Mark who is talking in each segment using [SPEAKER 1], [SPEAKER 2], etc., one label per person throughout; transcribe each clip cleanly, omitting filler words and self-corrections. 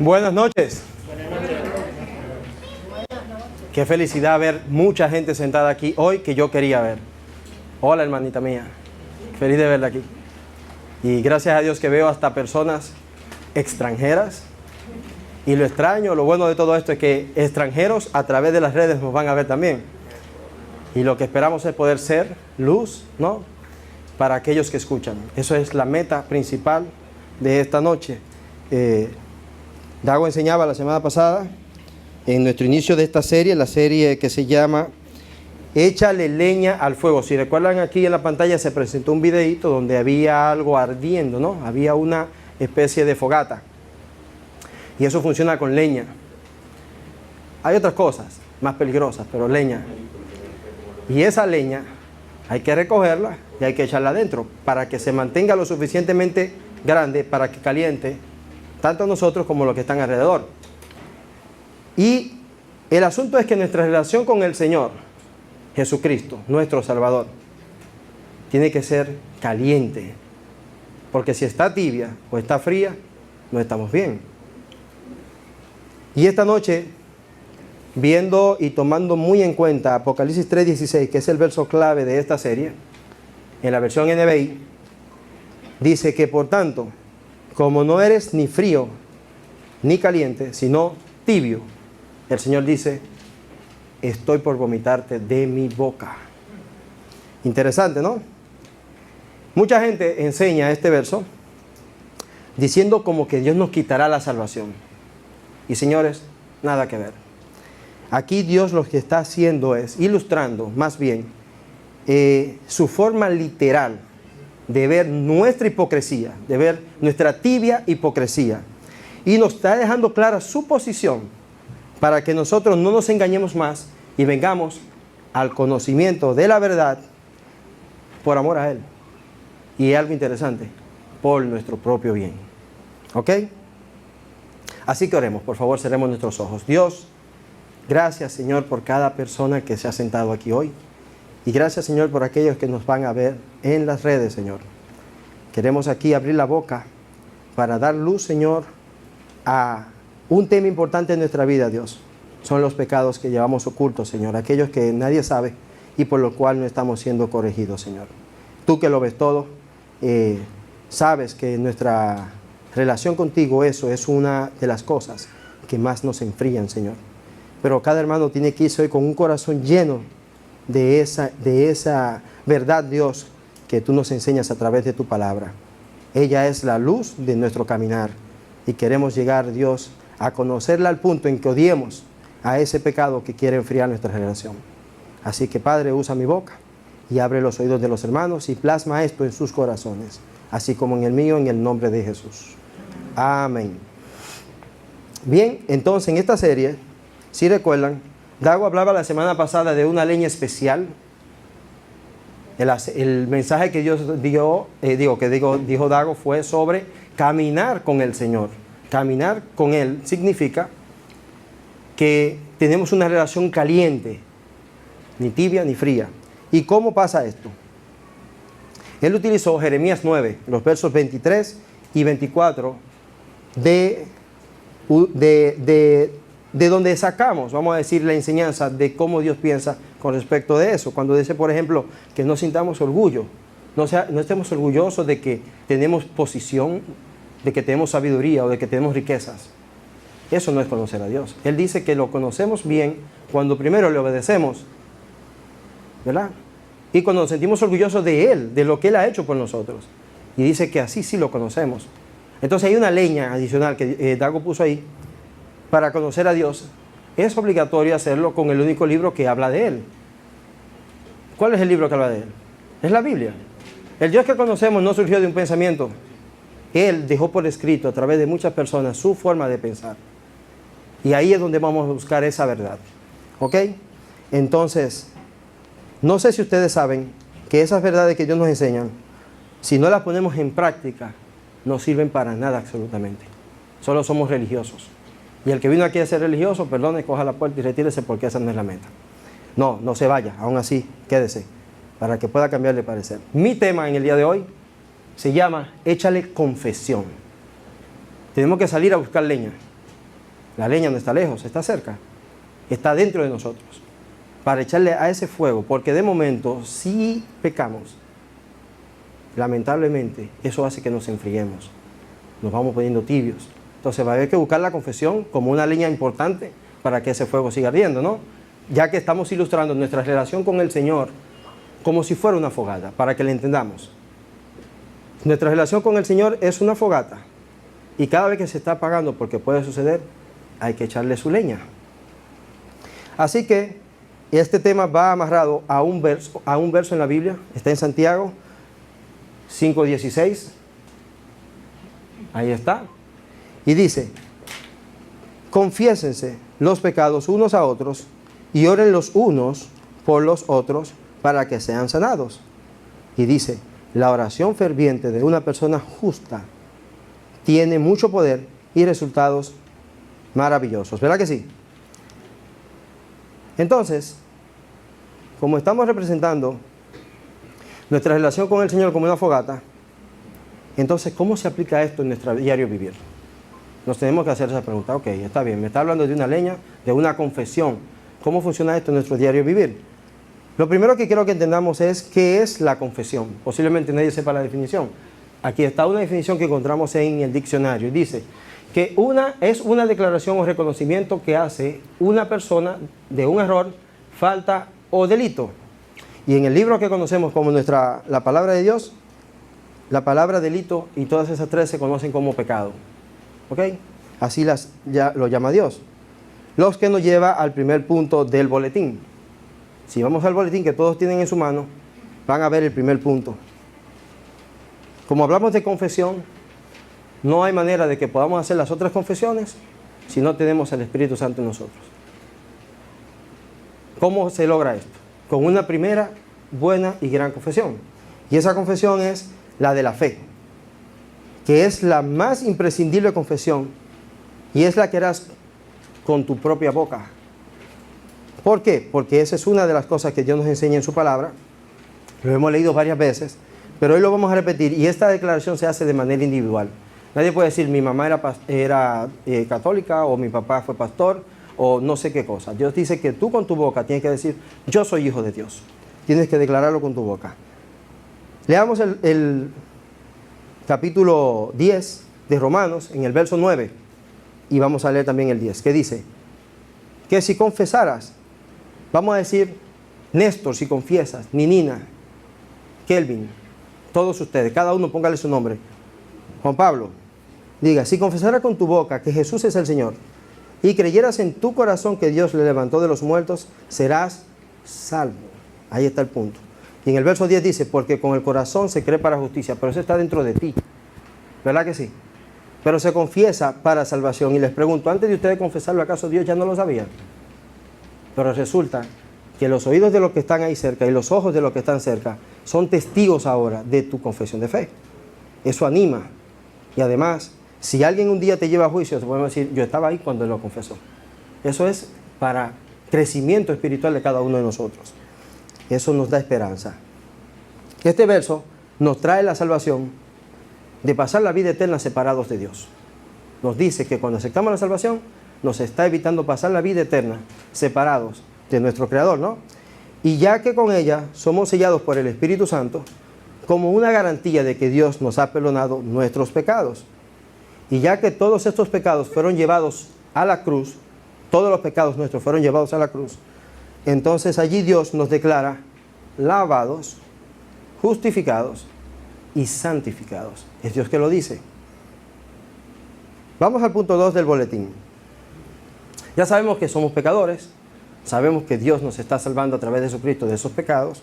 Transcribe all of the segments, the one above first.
[SPEAKER 1] Buenas noches. Qué felicidad ver mucha gente sentada aquí hoy que yo quería ver. Hola, hermanita mía. Feliz de verla aquí. Y gracias a Dios que veo hasta personas extranjeras. Y lo extraño, lo bueno de todo esto es que extranjeros a través de las redes nos van a ver también. Y lo que esperamos es poder ser luz, ¿no?, para aquellos que escuchan. Eso es la meta principal de esta noche. Dago enseñaba la semana pasada, en nuestro inicio de esta serie, la serie que se llama Échale leña al fuego. Si recuerdan, aquí en la pantalla se presentó un videíto donde había algo ardiendo, ¿no? Había una especie de fogata. Y eso funciona con leña. Hay otras cosas más peligrosas, pero leña. Y esa leña hay que recogerla y hay que echarla adentro para que se mantenga lo suficientemente grande para que caliente tanto nosotros como los que están alrededor. Y el asunto es que nuestra relación con el Señor Jesucristo, nuestro Salvador, tiene que ser caliente, porque si está tibia o está fría, no estamos bien. Y esta noche, viendo y tomando muy en cuenta Apocalipsis 3:16, que es el verso clave de esta serie, en la versión NBI, dice que por tanto, como no eres ni frío ni caliente, sino tibio, el Señor dice, estoy por vomitarte de mi boca. Interesante, ¿no? Mucha gente enseña este verso diciendo como que Dios nos quitará la salvación. Y señores, nada que ver. Aquí Dios lo que está haciendo es ilustrando más bien su forma literal de ver nuestra hipocresía, de ver nuestra tibia hipocresía. Y nos está dejando clara su posición para que nosotros no nos engañemos más y vengamos al conocimiento de la verdad por amor a Él. Y algo interesante, por nuestro propio bien. ¿Ok? Así que oremos, por favor, cerremos nuestros ojos. Dios, gracias, Señor, por cada persona que se ha sentado aquí hoy. Y gracias, Señor, por aquellos que nos van a ver en las redes, Señor. Queremos aquí abrir la boca para dar luz, Señor, a un tema importante en nuestra vida, Dios. Son los pecados que llevamos ocultos, Señor. Aquellos que nadie sabe y por lo cual no estamos siendo corregidos, Señor. Tú que lo ves todo, sabes que nuestra relación contigo, eso es una de las cosas que más nos enfrían, Señor. Pero cada hermano tiene que irse hoy con un corazón lleno de esa verdad, Dios, que tú nos enseñas a través de tu palabra. Ella es la luz de nuestro caminar y queremos llegar, Dios, a conocerla al punto en que odiemos a ese pecado que quiere enfriar nuestra relación. Así que, Padre, usa mi boca y abre los oídos de los hermanos y plasma esto en sus corazones, así como en el mío, en el nombre de Jesús. Amén. Bien, entonces en esta serie, si recuerdan, Dago hablaba la semana pasada de una leña especial. El mensaje que Dios dijo Dago fue sobre caminar con el Señor. Caminar con Él significa que tenemos una relación caliente, ni tibia ni fría. ¿Y cómo pasa esto? Él utilizó Jeremías 9, los versos 23 y 24 de donde sacamos, vamos a decir, la enseñanza de cómo Dios piensa con respecto de eso. Cuando dice, por ejemplo, que no sintamos orgullo, no estemos orgullosos de que tenemos posición, de que tenemos sabiduría o de que tenemos riquezas. Eso no es conocer a Dios. Él dice que lo conocemos bien cuando primero le obedecemos, ¿verdad? Y cuando nos sentimos orgullosos de Él, de lo que Él ha hecho por nosotros. Y dice que así sí lo conocemos. Entonces hay una leña adicional que Dago puso ahí. Para conocer a Dios, es obligatorio hacerlo con el único libro que habla de Él. ¿Cuál es el libro que habla de Él? Es la Biblia. El Dios que conocemos no surgió de un pensamiento. Él dejó por escrito a través de muchas personas su forma de pensar. Y ahí es donde vamos a buscar esa verdad. ¿Ok? Entonces, no sé si ustedes saben que esas verdades que Dios nos enseña, si no las ponemos en práctica, no sirven para nada absolutamente. Solo somos religiosos. Y el que vino aquí a ser religioso, perdone, coja la puerta y retírese porque esa no es la meta. No se vaya, aún así, quédese, para que pueda cambiar de parecer. Mi tema en el día de hoy se llama Échale confesión. Tenemos que salir a buscar leña. La leña no está lejos, está cerca. Está dentro de nosotros. Para echarle a ese fuego, porque de momento, si pecamos, lamentablemente, eso hace que nos enfriemos. Nos vamos poniendo tibios. Entonces va a haber que buscar la confesión como una leña importante para que ese fuego siga ardiendo, ¿no? Ya que estamos ilustrando nuestra relación con el Señor como si fuera una fogata, para que le entendamos. Nuestra relación con el Señor es una fogata. Y cada vez que se está apagando, porque puede suceder, hay que echarle su leña. Así que este tema va amarrado a un verso en la Biblia. Está en Santiago 5:16. Ahí está. Y dice: confiésense los pecados unos a otros y oren los unos por los otros para que sean sanados. Y dice: la oración ferviente de una persona justa tiene mucho poder y resultados maravillosos. ¿Verdad que sí? Entonces, como estamos representando nuestra relación con el Señor como una fogata, entonces, ¿cómo se aplica esto en nuestro diario vivir? Nos tenemos que hacer esa pregunta. Ok, está bien, me está hablando de una leña, de una confesión. ¿Cómo funciona esto en nuestro diario vivir? Lo primero que quiero que entendamos es qué es la confesión. Posiblemente nadie sepa la definición. Aquí está una definición que encontramos en el diccionario. Dice que es una declaración o reconocimiento que hace una persona de un error, falta o delito. Y en el libro que conocemos como la palabra de Dios, la palabra delito y todas esas tres se conocen como pecado. ¿Ok? Así lo llama Dios. Los que nos lleva al primer punto del boletín. Si vamos al boletín que todos tienen en su mano, van a ver el primer punto. Como hablamos de confesión, no hay manera de que podamos hacer las otras confesiones si no tenemos el Espíritu Santo en nosotros. ¿Cómo se logra esto? Con una primera, buena y gran confesión. Y esa confesión es la de la fe, que es la más imprescindible confesión y es la que harás con tu propia boca. ¿Por qué? Porque esa es una de las cosas que Dios nos enseña en su palabra. Lo hemos leído varias veces, pero hoy lo vamos a repetir y esta declaración se hace de manera individual. Nadie puede decir mi mamá era católica o mi papá fue pastor o no sé qué cosa. Dios dice que tú con tu boca tienes que decir yo soy hijo de Dios. Tienes que declararlo con tu boca. Leamos el capítulo 10 de Romanos en el verso 9 y vamos a leer también el 10, que dice que si confesaras, vamos a decir Néstor si confiesas, Ninina, Kelvin, todos ustedes, cada uno póngale su nombre. Juan Pablo, diga, si confesaras con tu boca que Jesús es el Señor y creyeras en tu corazón que Dios le levantó de los muertos, serás salvo. Ahí está el punto. Y en el verso 10 dice, porque con el corazón se cree para justicia, pero eso está dentro de ti. ¿Verdad que sí? Pero se confiesa para salvación. Y les pregunto, antes de ustedes confesarlo, ¿acaso Dios ya no lo sabía? Pero resulta que los oídos de los que están ahí cerca y los ojos de los que están cerca son testigos ahora de tu confesión de fe. Eso anima. Y además, si alguien un día te lleva a juicio, te podemos decir, yo estaba ahí cuando él lo confesó. Eso es para crecimiento espiritual de cada uno de nosotros. Eso nos da esperanza. Este verso nos trae la salvación de pasar la vida eterna separados de Dios. Nos dice que cuando aceptamos la salvación, nos está evitando pasar la vida eterna separados de nuestro Creador, ¿no? Y ya que con ella somos sellados por el Espíritu Santo, como una garantía de que Dios nos ha perdonado nuestros pecados. Y ya que todos estos pecados fueron llevados a la cruz, todos los pecados nuestros fueron llevados a la cruz, entonces allí Dios nos declara lavados, justificados y santificados. Es Dios que lo dice. Vamos al punto 2 del boletín. Ya sabemos que somos pecadores, sabemos que Dios nos está salvando a través de Jesucristo de esos pecados,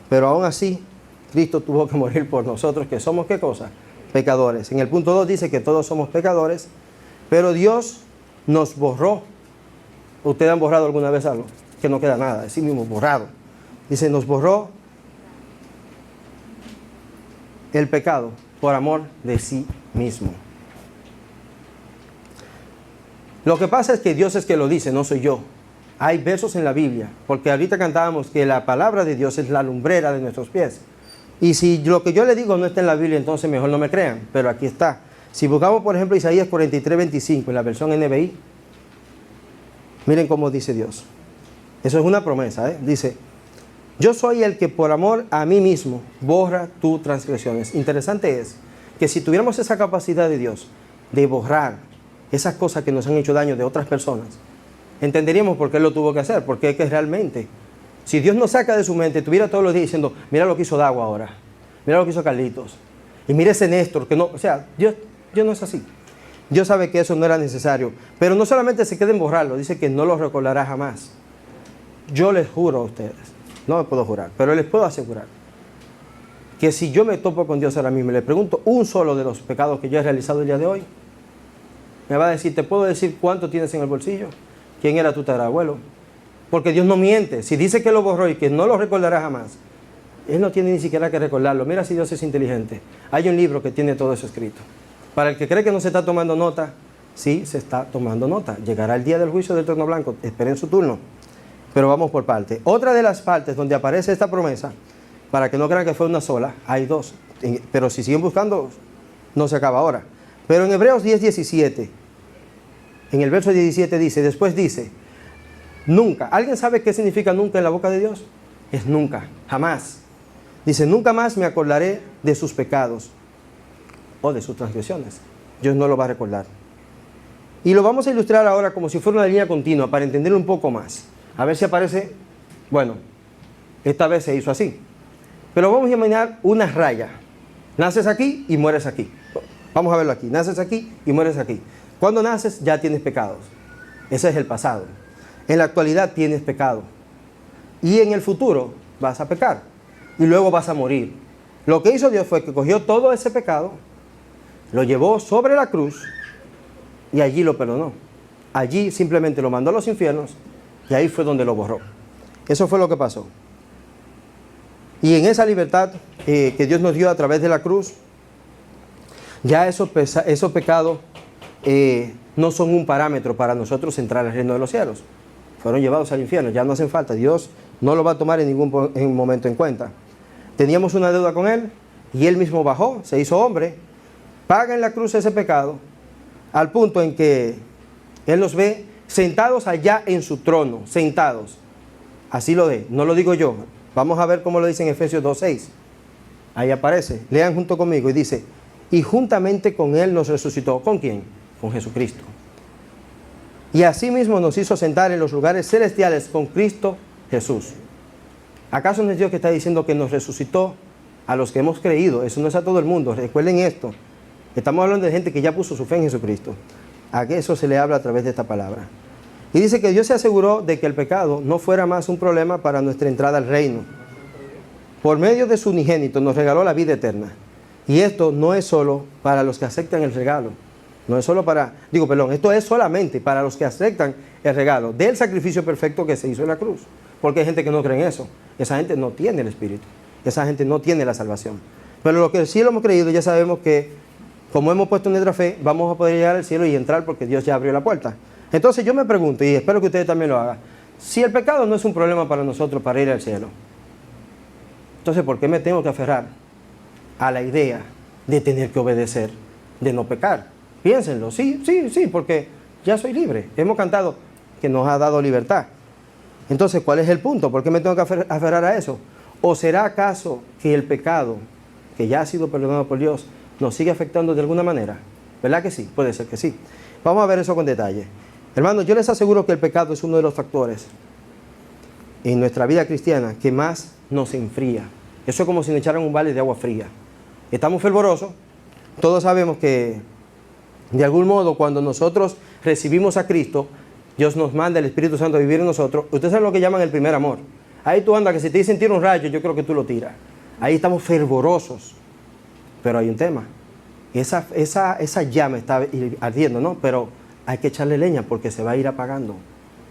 [SPEAKER 1] pero aún así Cristo tuvo que morir por nosotros, que somos ¿qué cosa? Pecadores. En el punto 2 dice que todos somos pecadores, pero Dios nos borró. ¿Ustedes han borrado alguna vez algo? Que no queda nada, es sí mismo borrado. Dice, nos borró el pecado por amor de sí mismo. Lo que pasa es que Dios es que lo dice, no soy yo. Hay versos en la Biblia, porque ahorita cantábamos que la palabra de Dios es la lumbrera de nuestros pies. Y si lo que yo le digo no está en la Biblia, entonces mejor no me crean, pero aquí está. Si buscamos, por ejemplo, Isaías 43:25 en la versión NBI, Miren cómo dice Dios. Eso es una promesa, ¿eh? Dice, yo soy el que por amor a mí mismo borra tus transgresiones. Interesante es que si tuviéramos esa capacidad de Dios de borrar esas cosas que nos han hecho daño de otras personas, entenderíamos por qué Él lo tuvo que hacer, porque es que realmente, si Dios nos saca de su mente, estuviera todos los días diciendo, mira lo que hizo Dago ahora, mira lo que hizo Carlitos, y mira ese Néstor, que no, o sea, Dios no es así. Dios sabe que eso no era necesario, pero no solamente se queda en borrarlo, dice que no lo recordará jamás. Yo les juro a ustedes, no me puedo jurar, pero les puedo asegurar que si yo me topo con Dios ahora mismo y le pregunto un solo de los pecados que yo he realizado el día de hoy, me va a decir, ¿te puedo decir cuánto tienes en el bolsillo? ¿Quién era tu tatarabuelo? Porque Dios no miente. Si dice que lo borró y que no lo recordará jamás, Él no tiene ni siquiera que recordarlo. Mira si Dios es inteligente. Hay un libro que tiene todo eso escrito. Para el que cree que no se está tomando nota, sí se está tomando nota. Llegará el día del juicio del trono blanco. Esperen su turno. Pero vamos por parte. Otra de las partes donde aparece esta promesa, para que no crean que fue una sola, hay dos. Pero si siguen buscando, no se acaba ahora. Pero en Hebreos 10:17, en el verso 17 dice, después dice, nunca. ¿Alguien sabe qué significa nunca en la boca de Dios? Es nunca, jamás. Dice, nunca más me acordaré de sus pecados o de sus transgresiones. Dios no lo va a recordar. Y lo vamos a ilustrar ahora como si fuera una línea continua para entenderlo un poco más. A ver si aparece, bueno, esta vez se hizo así. Pero vamos a imaginar una raya. Naces aquí y mueres aquí. Vamos a verlo aquí. Naces aquí y mueres aquí. Cuando naces ya tienes pecados. Ese es el pasado. En la actualidad tienes pecado. Y en el futuro vas a pecar. Y luego vas a morir. Lo que hizo Dios fue que cogió todo ese pecado, lo llevó sobre la cruz y allí lo perdonó. Allí simplemente lo mandó a los infiernos y ahí fue donde lo borró. Eso fue lo que pasó. Y en esa libertad que Dios nos dio a través de la cruz, ya esos pecados no son un parámetro para nosotros entrar al reino de los cielos. Fueron llevados al infierno, ya no hacen falta. Dios no lo va a tomar en ningún momento en cuenta. Teníamos una deuda con Él y Él mismo bajó, se hizo hombre, paga en la cruz ese pecado, al punto en que Él nos ve sentados allá en su trono, sentados. Así lo de, no lo digo yo. Vamos a ver cómo lo dice en Efesios 2:6. Ahí aparece, lean junto conmigo y dice, y juntamente con Él nos resucitó. ¿Con quién? Con Jesucristo. Y asimismo nos hizo sentar en los lugares celestiales con Cristo Jesús. ¿Acaso no es Dios que está diciendo que nos resucitó a los que hemos creído? Eso no es a todo el mundo. Recuerden esto. Estamos hablando de gente que ya puso su fe en Jesucristo. A eso se le habla a través de esta palabra. Y dice que Dios se aseguró de que el pecado no fuera más un problema para nuestra entrada al reino. Por medio de su unigénito nos regaló la vida eterna. Y esto no es solo para los que aceptan el regalo. No es solo para, esto es solamente para los que aceptan el regalo del sacrificio perfecto que se hizo en la cruz. Porque hay gente que no cree en eso. Esa gente no tiene el Espíritu. Esa gente no tiene la salvación. Pero lo que sí lo hemos creído, ya sabemos que como hemos puesto nuestra fe, vamos a poder llegar al cielo y entrar porque Dios ya abrió la puerta. Entonces yo me pregunto, y espero que ustedes también lo hagan, si el pecado no es un problema para nosotros para ir al cielo, entonces ¿por qué me tengo que aferrar a la idea de tener que obedecer, de no pecar? Piénsenlo, sí, porque ya soy libre. Hemos cantado que nos ha dado libertad. Entonces, ¿cuál es el punto? ¿Por qué me tengo que aferrar a eso? ¿O será acaso que el pecado, que ya ha sido perdonado por Dios, nos sigue afectando de alguna manera? ¿Verdad que sí? Puede ser que sí. Vamos a ver eso con detalle. Hermanos, yo les aseguro que el pecado es uno de los factores en nuestra vida cristiana que más nos enfría. Eso es como si nos echaran un balde de agua fría. Estamos fervorosos. Todos sabemos que de algún modo cuando nosotros recibimos a Cristo, Dios nos manda el Espíritu Santo a vivir en nosotros. Ustedes saben lo que llaman el primer amor. Ahí tú andas, que si te dicen tira un rayo, yo creo que tú lo tiras. Ahí estamos fervorosos. Pero hay un tema. Esa llama está ardiendo, ¿no? Pero hay que echarle leña porque se va a ir apagando.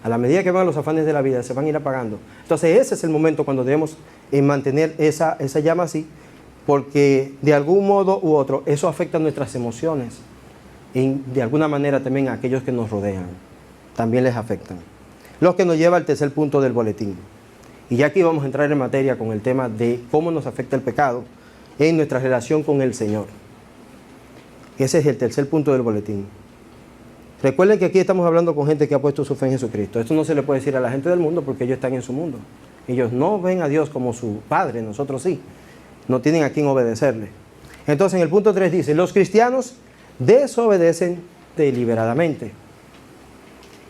[SPEAKER 1] A la medida que van los afanes de la vida, se van a ir apagando. Entonces ese es el momento cuando debemos mantener esa llama así, porque de algún modo u otro eso afecta nuestras emociones. Y de alguna manera también a aquellos que nos rodean. También les afectan. Lo que nos lleva al tercer punto del boletín. Y ya aquí vamos a entrar en materia con el tema de cómo nos afecta el pecado en nuestra relación con el Señor. Ese es el tercer punto del boletín. Recuerden que aquí estamos hablando con gente que ha puesto su fe en Jesucristo. Esto no se le puede decir a la gente del mundo porque ellos están en su mundo. Ellos no ven a Dios como su Padre, nosotros sí. No tienen a quien obedecerle. Entonces en el punto 3 dice, los cristianos desobedecen deliberadamente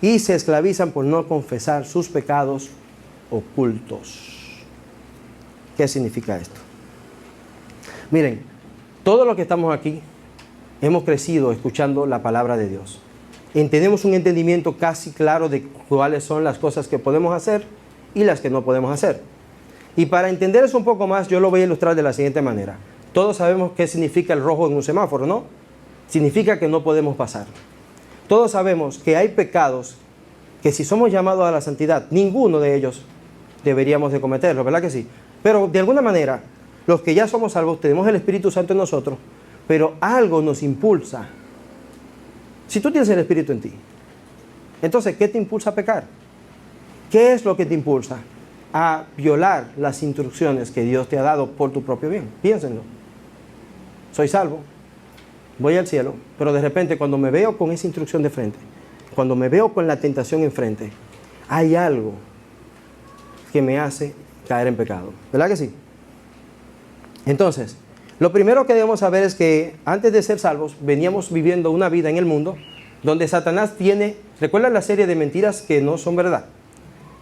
[SPEAKER 1] y se esclavizan por no confesar sus pecados ocultos. ¿Qué significa esto? Miren, todo lo que estamos aquí hemos crecido escuchando la palabra de Dios. Tenemos un entendimiento casi claro de cuáles son las cosas que podemos hacer y las que no podemos hacer. Y para entender eso un poco más, yo lo voy a ilustrar de la siguiente manera. Todos sabemos qué significa el rojo en un semáforo, ¿no? Significa que no podemos pasar. Todos sabemos que hay pecados que si somos llamados a la santidad, ninguno de ellos deberíamos de cometerlo, ¿verdad que sí? Pero de alguna manera, los que ya somos salvos, tenemos el Espíritu Santo en nosotros, pero algo nos impulsa. Si tú tienes el Espíritu en ti, entonces, ¿qué te impulsa a pecar? ¿Qué es lo que te impulsa a violar las instrucciones que Dios te ha dado por tu propio bien? Piénsenlo. Soy salvo, voy al cielo, pero de repente cuando me veo con esa instrucción de frente, cuando me veo con la tentación enfrente, hay algo que me hace caer en pecado. ¿Verdad que sí? Entonces, lo primero que debemos saber es que antes de ser salvos, veníamos viviendo una vida en el mundo donde Satanás tiene, ¿recuerdan la serie de mentiras que no son verdad?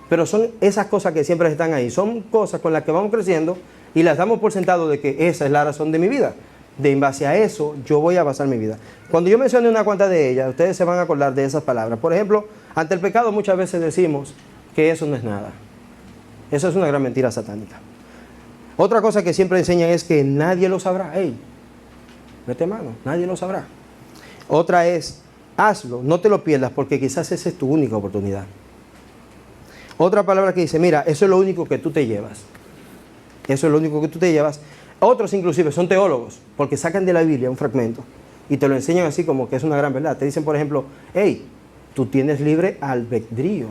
[SPEAKER 1] Pero son esas cosas que siempre están ahí, son cosas con las que vamos creciendo y las damos por sentado de que esa es la razón de mi vida. En base a eso, yo voy a basar mi vida. Cuando yo mencione una cuanta de ellas, ustedes se van a acordar de esas palabras. Por ejemplo, ante el pecado muchas veces decimos que eso no es nada. Eso es una gran mentira satánica. Otra cosa que siempre enseñan es que nadie lo sabrá. Hey, mete mano, nadie lo sabrá. Otra es, hazlo, no te lo pierdas porque quizás esa es tu única oportunidad. Otra palabra que dice, mira, eso es lo único que tú te llevas. Eso es lo único que tú te llevas. Otros inclusive son teólogos porque sacan de la Biblia un fragmento y te lo enseñan así como que es una gran verdad. Te dicen, por ejemplo, hey, tú tienes libre albedrío.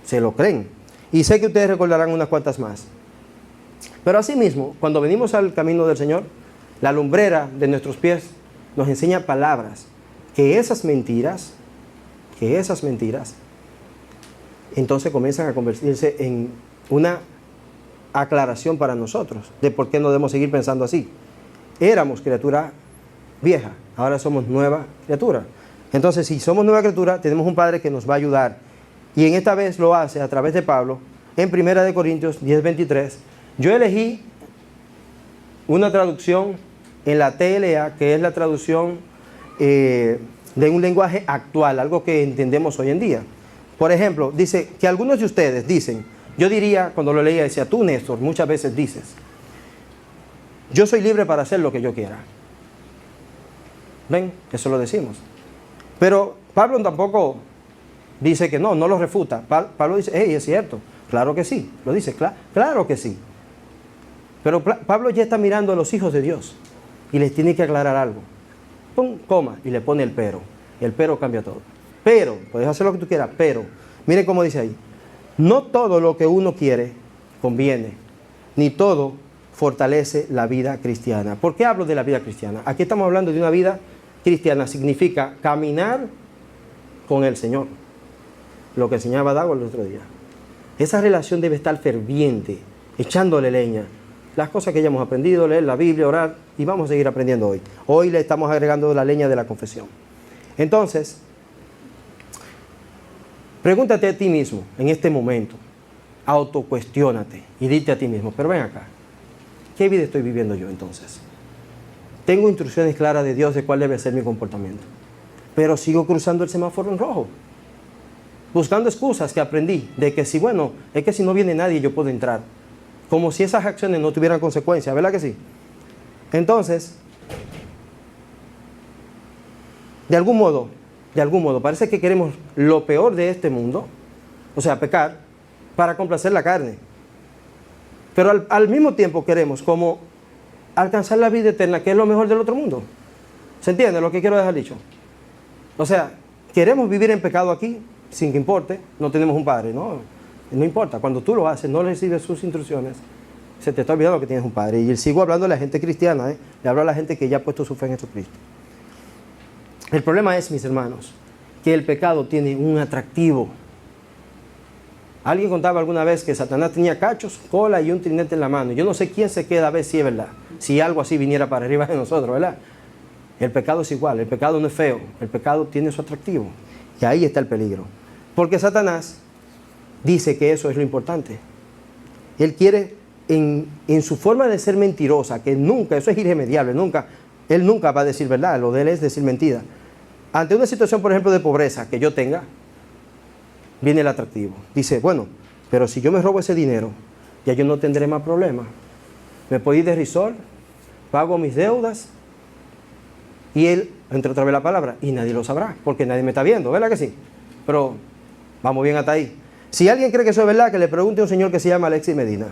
[SPEAKER 1] Se lo creen. Y sé que ustedes recordarán unas cuantas más. Pero asimismo, cuando venimos al camino del Señor, la lumbrera de nuestros pies nos enseña palabras, que esas mentiras, entonces comienzan a convertirse en una aclaración para nosotros de por qué no debemos seguir pensando así. Éramos criatura vieja, ahora somos nueva criatura. Entonces, si somos nueva criatura, tenemos un Padre que nos va a ayudar. Y en esta vez lo hace a través de Pablo, en 1 Corintios 10:23. Yo elegí una traducción en la TLA, que es la traducción de un lenguaje actual, algo que entendemos hoy en día. Por ejemplo, dice que algunos de ustedes dicen, yo diría, cuando lo leía, decía, tú Néstor, muchas veces dices, yo soy libre para hacer lo que yo quiera. ¿Ven? Eso lo decimos. Pero Pablo tampoco dice que no lo refuta. Pablo dice, hey, es cierto, claro que sí. Lo dice, claro que sí. Pero Pablo ya está mirando a los hijos de Dios y les tiene que aclarar algo. Pum, coma, y le pone el pero. El pero cambia todo. Pero, puedes hacer lo que tú quieras, pero, miren cómo dice ahí. No todo lo que uno quiere conviene, ni todo fortalece la vida cristiana. ¿Por qué hablo de la vida cristiana? Aquí estamos hablando de una vida cristiana, significa caminar con el Señor. Lo que enseñaba Dago el otro día. Esa relación debe estar ferviente, echándole leña. Las cosas que ya hemos aprendido, leer la Biblia, orar, y vamos a seguir aprendiendo hoy. Hoy le estamos agregando la leña de la confesión. Entonces, pregúntate a ti mismo en este momento, autocuestiónate y dite a ti mismo, pero ven acá, ¿qué vida estoy viviendo yo entonces? Tengo instrucciones claras de Dios de cuál debe ser mi comportamiento, pero sigo cruzando el semáforo en rojo, buscando excusas que aprendí de que si, bueno, es que si no viene nadie yo puedo entrar, como si esas acciones no tuvieran consecuencias, ¿verdad que sí? Entonces, de algún modo, parece que queremos lo peor de este mundo, o sea, pecar, para complacer la carne. Pero al mismo tiempo queremos como alcanzar la vida eterna, que es lo mejor del otro mundo. ¿Se entiende lo que quiero dejar dicho? O sea, queremos vivir en pecado aquí, sin que importe, no tenemos un padre, no importa. Cuando tú lo haces, no recibes sus instrucciones, se te está olvidando que tienes un padre. Y sigo hablando de la gente cristiana, le hablo a la gente que ya ha puesto su fe en Jesucristo. El problema es, mis hermanos, que el pecado tiene un atractivo. Alguien contaba alguna vez que Satanás tenía cachos, cola y un trinete en la mano. Yo no sé quién se queda a ver si es verdad, si algo así viniera para arriba de nosotros, ¿verdad? El pecado es igual, el pecado no es feo, el pecado tiene su atractivo. Y ahí está el peligro. Porque Satanás dice que eso es lo importante. Él quiere, en su forma de ser mentirosa, que nunca, eso es irremediable, él nunca va a decir verdad, lo de él es decir mentira. Ante una situación, por ejemplo, de pobreza que yo tenga, viene el atractivo. Dice, bueno, pero si yo me robo ese dinero, ya yo no tendré más problemas. Me puedo ir de risol, pago mis deudas, y él, entre otra vez la palabra, y nadie lo sabrá, porque nadie me está viendo, ¿verdad que sí? Pero vamos bien hasta ahí. Si alguien cree que eso es verdad, que le pregunte a un señor que se llama Alexis Medina,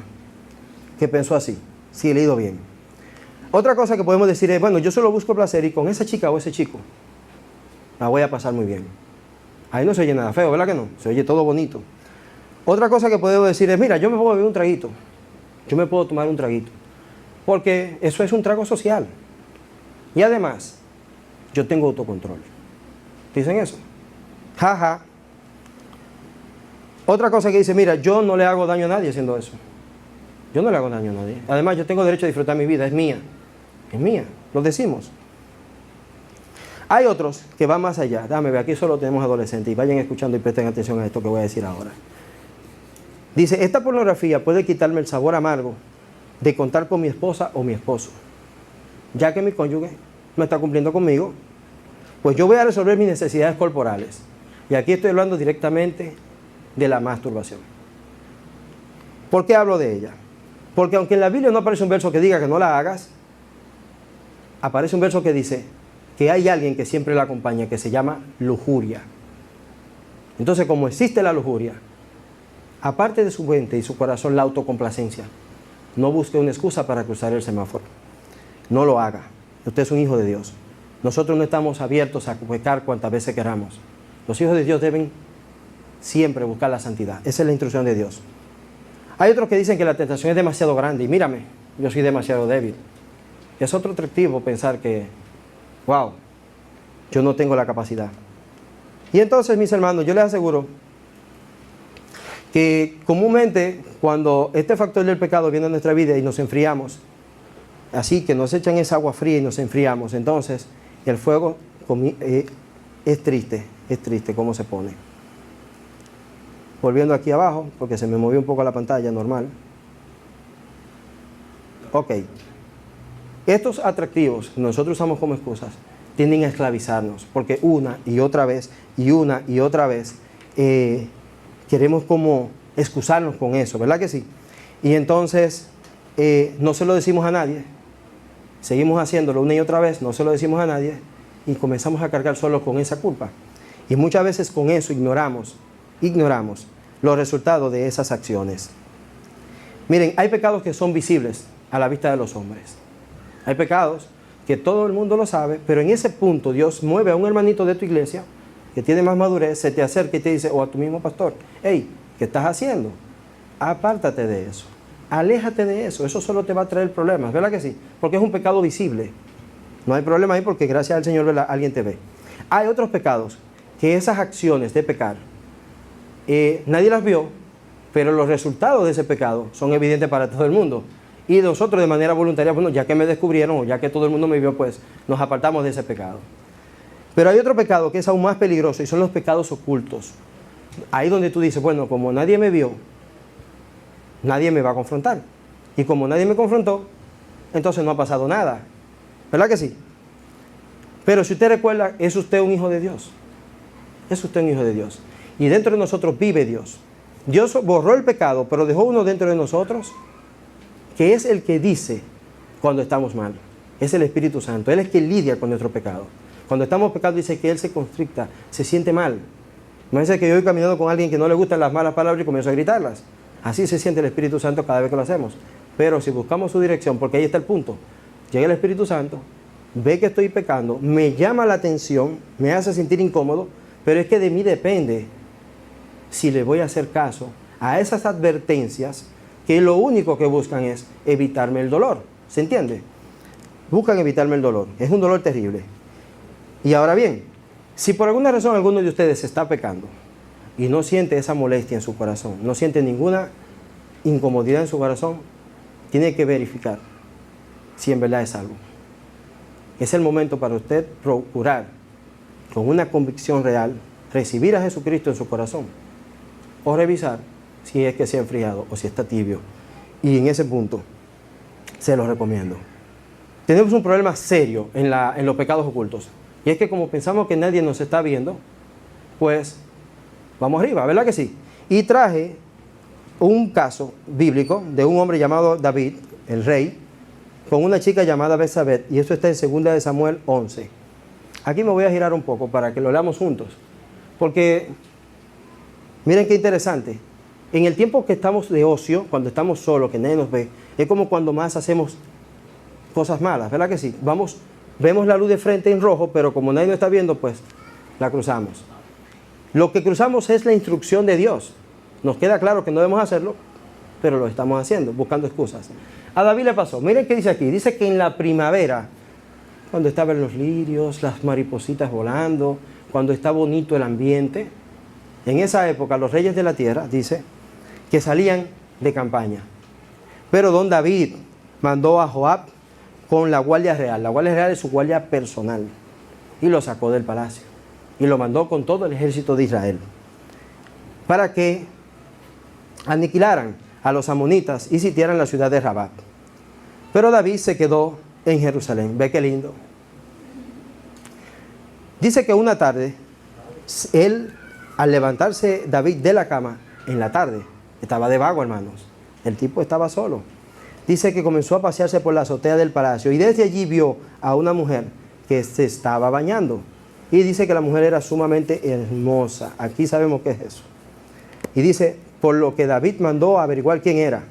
[SPEAKER 1] que pensó así, si he leído bien. Otra cosa que podemos decir es, bueno, yo solo busco placer y con esa chica o ese chico la voy a pasar muy bien. Ahí no se oye nada feo, ¿verdad que no? Se oye todo bonito. Otra cosa que podemos decir es, mira, yo me puedo beber un traguito, yo me puedo tomar un traguito, porque eso es un trago social. Y además, yo tengo autocontrol. ¿Dicen eso? Jaja. Otra cosa que dice, mira, yo no le hago daño a nadie haciendo eso. Yo no le hago daño a nadie. Además, yo tengo derecho a disfrutar mi vida, es mía. Es mía, lo decimos. Hay otros que van más allá. Dame, aquí solo tenemos adolescentes y vayan escuchando y presten atención a esto que voy a decir ahora. Dice, esta pornografía puede quitarme el sabor amargo de contar con mi esposa o mi esposo. Ya que mi cónyuge no está cumpliendo conmigo, pues yo voy a resolver mis necesidades corporales. Y aquí estoy hablando directamente de la masturbación. ¿Por qué hablo de ella? Porque aunque en la Biblia no aparece un verso que diga que no la hagas, aparece un verso que dice que hay alguien que siempre la acompaña, que se llama lujuria. Entonces, como existe la lujuria, aparte de su mente y su corazón, la autocomplacencia, no busque una excusa para cruzar el semáforo. No lo haga. Usted es un hijo de Dios. Nosotros no estamos abiertos a pecar cuantas veces queramos. Los hijos de Dios deben siempre buscar la santidad. Esa es la instrucción de Dios. Hay otros que dicen que la tentación es demasiado grande. Y mírame, yo soy demasiado débil. Es otro atractivo pensar que, wow, yo no tengo la capacidad. Y entonces, mis hermanos, yo les aseguro que comúnmente cuando este factor del pecado viene a nuestra vida y nos enfriamos, así que nos echan esa agua fría y nos enfriamos, entonces el fuego es triste cómo se pone. Volviendo aquí abajo, porque se me movió un poco la pantalla, normal. Ok. Estos atractivos que nosotros usamos como excusas tienden a esclavizarnos, porque una y otra vez, queremos como excusarnos con eso, ¿verdad que sí? Y entonces no se lo decimos a nadie, seguimos haciéndolo una y otra vez, no se lo decimos a nadie y comenzamos a cargar solo con esa culpa. Y muchas veces con eso ignoramos los resultados de esas acciones. Miren, hay pecados que son visibles a la vista de los hombres. Hay pecados que todo el mundo lo sabe, pero en ese punto Dios mueve a un hermanito de tu iglesia que tiene más madurez, se te acerca y te dice, o a tu mismo pastor, hey, ¿qué estás haciendo? Apártate de eso, aléjate de eso, eso solo te va a traer problemas, ¿verdad que sí? Porque es un pecado visible. No hay problema ahí porque gracias al Señor, ¿verdad?, alguien te ve. Hay otros pecados que esas acciones de pecar, nadie las vio, pero los resultados de ese pecado son evidentes para todo el mundo. Y nosotros de manera voluntaria, bueno, ya que me descubrieron, o ya que todo el mundo me vio, pues nos apartamos de ese pecado. Pero hay otro pecado que es aún más peligroso y son los pecados ocultos. Ahí donde tú dices, bueno, como nadie me vio, nadie me va a confrontar. Y como nadie me confrontó, entonces no ha pasado nada. ¿Verdad que sí? Pero si usted recuerda, es usted un hijo de Dios. Es usted un hijo de Dios. Y dentro de nosotros vive Dios. Dios borró el pecado, pero dejó uno dentro de nosotros que es el que dice cuando estamos mal. Es el Espíritu Santo. Él es quien lidia con nuestro pecado. Cuando estamos pecando dice que Él se constricta, se siente mal. Imagínense que yo voy caminando con alguien que no le gustan las malas palabras y comienzo a gritarlas. Así se siente el Espíritu Santo cada vez que lo hacemos. Pero si buscamos su dirección, porque ahí está el punto. Llega el Espíritu Santo, ve que estoy pecando, me llama la atención, me hace sentir incómodo, pero es que de mí depende si le voy a hacer caso a esas advertencias que lo único que buscan es evitarme el dolor. ¿Se entiende? Buscan evitarme el dolor. Es un dolor terrible. Y ahora bien, Si por alguna razón alguno de ustedes está pecando y no siente esa molestia en su corazón, no siente ninguna incomodidad en su corazón, tiene que verificar si en verdad es salvo. Es el momento para usted procurar, con una convicción real, recibir a Jesucristo en su corazón o revisar si es que se ha enfriado o si está tibio. Y en ese punto, se lo recomiendo. Tenemos un problema serio en los pecados ocultos. Y es que como pensamos que nadie nos está viendo, pues vamos arriba, ¿verdad que sí? Y traje un caso bíblico de un hombre llamado David, el rey, con una chica llamada Betsabé, y eso está en 2 de Samuel 11. Aquí me voy a girar un poco para que lo leamos juntos, porque miren qué interesante. En el tiempo que estamos de ocio, cuando estamos solos, que nadie nos ve, es como cuando más hacemos cosas malas, ¿verdad que sí? Vemos la luz de frente en rojo, pero como nadie nos está viendo, pues la cruzamos. Lo que cruzamos es la instrucción de Dios. Nos queda claro que no debemos hacerlo, pero lo estamos haciendo, buscando excusas. A David le pasó, miren qué dice aquí, dice que en la primavera, cuando estaban los lirios, las maripositas volando, cuando está bonito el ambiente, en esa época los reyes de la tierra, dice, que salían de campaña. Pero don David mandó a Joab con la guardia real. La guardia real es su guardia personal. Y lo sacó del palacio. Y lo mandó con todo el ejército de Israel. Para que aniquilaran a los amonitas y sitiaran la ciudad de Rabá. Pero David se quedó en Jerusalén. Ve qué lindo. Dice que una tarde, al levantarse David de la cama, en la tarde, estaba de vago, hermanos. El tipo estaba solo. Dice que comenzó a pasearse por la azotea del palacio y desde allí vio a una mujer que se estaba bañando. Y dice que la mujer era sumamente hermosa. Aquí sabemos qué es eso. Y dice, por lo que David mandó a averiguar quién era.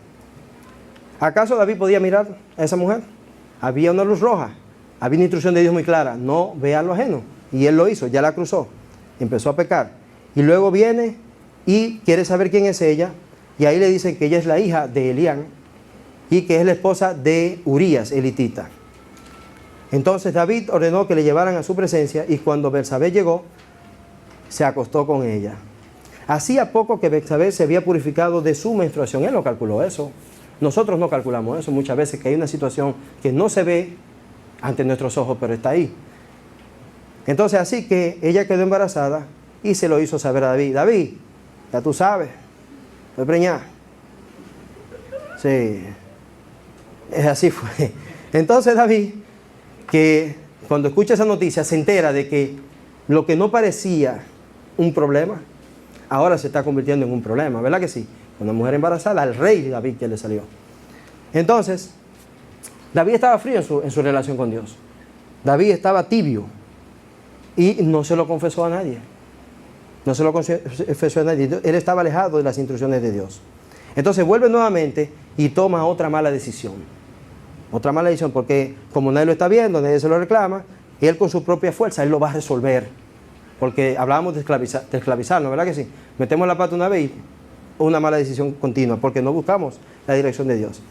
[SPEAKER 1] ¿Acaso David podía mirar a esa mujer? Había una luz roja. Había una instrucción de Dios muy clara. No vea lo ajeno. Y él lo hizo, ya la cruzó. Empezó a pecar. Y luego viene y quiere saber quién es ella. Y ahí le dicen que ella es la hija de Elián y que es la esposa de Urías, el hitita. Entonces David ordenó que le llevaran a su presencia y cuando Betsabé llegó, se acostó con ella. Hacía poco que Betsabé se había purificado de su menstruación. Él no calculó eso. Nosotros no calculamos eso muchas veces, que hay una situación que no se ve ante nuestros ojos, pero está ahí. Entonces así que ella quedó embarazada y se lo hizo saber a David. David, ya tú sabes, estoy preñada. Sí, así fue. Entonces David, que cuando escucha esa noticia se entera de que lo que no parecía un problema, ahora se está convirtiendo en un problema, ¿verdad que sí? Una mujer embarazada, al rey David que le salió. Entonces, David estaba frío en su relación con Dios. David estaba tibio y no se lo confesó a nadie. No se lo confesó a nadie. Él estaba alejado de las instrucciones de Dios. Entonces vuelve nuevamente y toma otra mala decisión. Otra mala decisión porque como nadie lo está viendo, nadie se lo reclama, él con su propia fuerza, él lo va a resolver. Porque hablábamos de esclavizarnos, ¿verdad que sí? Metemos la pata una vez y una mala decisión continua, porque no buscamos la dirección de Dios.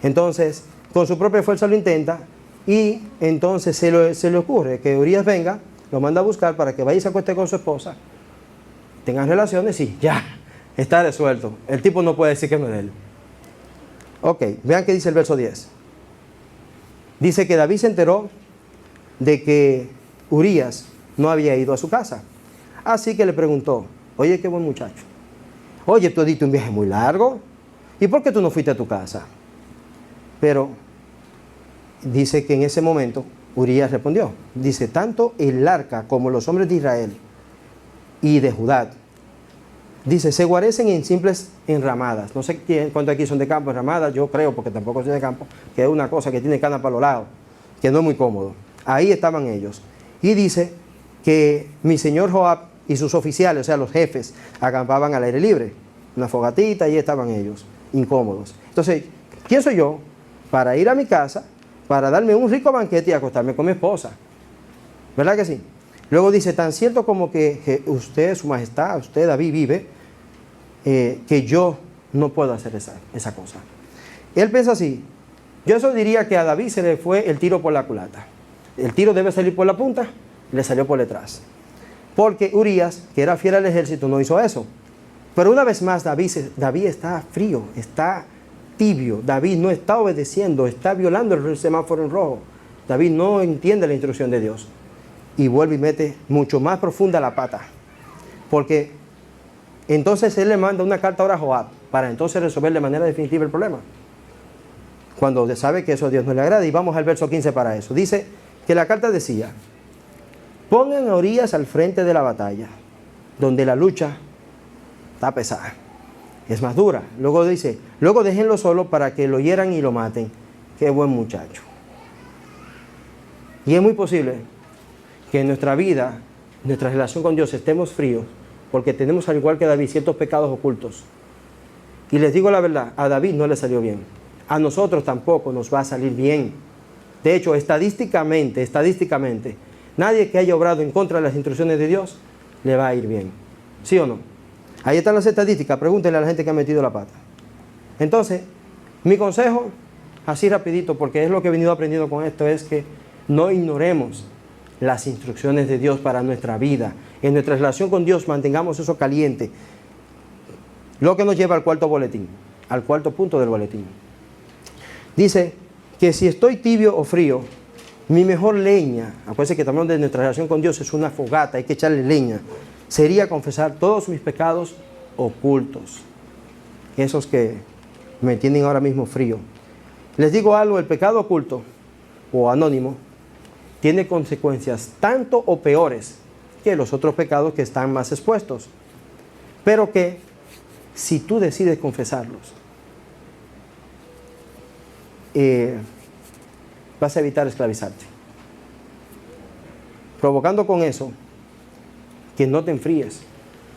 [SPEAKER 1] Entonces, con su propia fuerza lo intenta y entonces se le ocurre que Urías venga, lo manda a buscar para que vaya y se acueste con su esposa, tengan relaciones y ya, está resuelto. El tipo no puede decir que no es de él. Ok, vean qué dice el verso 10. Dice que David se enteró de que Urías no había ido a su casa. Así que le preguntó, oye, qué buen muchacho. Oye, tú diste un viaje muy largo. ¿Y por qué tú no fuiste a tu casa? Pero dice que en ese momento Urías respondió. Dice, tanto el arca como los hombres de Israel y de Judá, dice, se guarecen en simples enramadas. No sé cuántos aquí son de campo, enramadas, yo creo, porque tampoco soy de campo, que es una cosa que tiene cana para los lados, que no es muy cómodo. Ahí estaban ellos. Y dice que mi señor Joab y sus oficiales, o sea, los jefes, acampaban al aire libre. Una fogatita, y ahí estaban ellos, incómodos. Entonces, ¿quién soy yo para ir a mi casa, para darme un rico banquete y acostarme con mi esposa? ¿Verdad que sí? Luego dice, tan cierto como que usted, su majestad, usted, David, vive, que yo no puedo hacer esa cosa. Él piensa así. Yo eso diría que a David se le fue el tiro por la culata. El tiro debe salir por la punta, le salió por detrás. Porque Urías, que era fiel al ejército, no hizo eso. Pero una vez más David está frío, está tibio. David no está obedeciendo, está violando el semáforo en rojo. David no entiende la instrucción de Dios. Y vuelve y mete mucho más profunda la pata. Porque entonces él le manda una carta ahora a Joab para entonces resolver de manera definitiva el problema. Cuando sabe que eso a Dios no le agrada. Y vamos al verso 15 para eso. Dice que la carta decía: pongan a Urías al frente de la batalla, donde la lucha está pesada, es más dura. Luego dice, luego déjenlo solo para que lo hieran y lo maten. Qué buen muchacho. Y es muy posible que en nuestra vida, nuestra relación con Dios, estemos fríos, porque tenemos, al igual que David, ciertos pecados ocultos. Y les digo la verdad, a David no le salió bien. A nosotros tampoco nos va a salir bien. De hecho, estadísticamente, nadie que haya obrado en contra de las instrucciones de Dios le va a ir bien. ¿Sí o no? Ahí están las estadísticas, pregúntenle a la gente que ha metido la pata. Entonces, mi consejo, así rapidito, porque es lo que he venido aprendiendo con esto, es que no ignoremos las instrucciones de Dios para nuestra vida. En nuestra relación con Dios mantengamos eso caliente. Lo que nos lleva al cuarto boletín, al cuarto punto del boletín. Dice que si estoy tibio o frío, mi mejor leña, acuérdense que también de nuestra relación con Dios es una fogata, hay que echarle leña, sería confesar todos mis pecados ocultos, esos que me tienen ahora mismo frío. Les digo algo, el pecado oculto o anónimo tiene consecuencias tanto o peores que los otros pecados que están más expuestos, pero que si tú decides confesarlos, vas a evitar esclavizarte, provocando con eso que no te enfríes,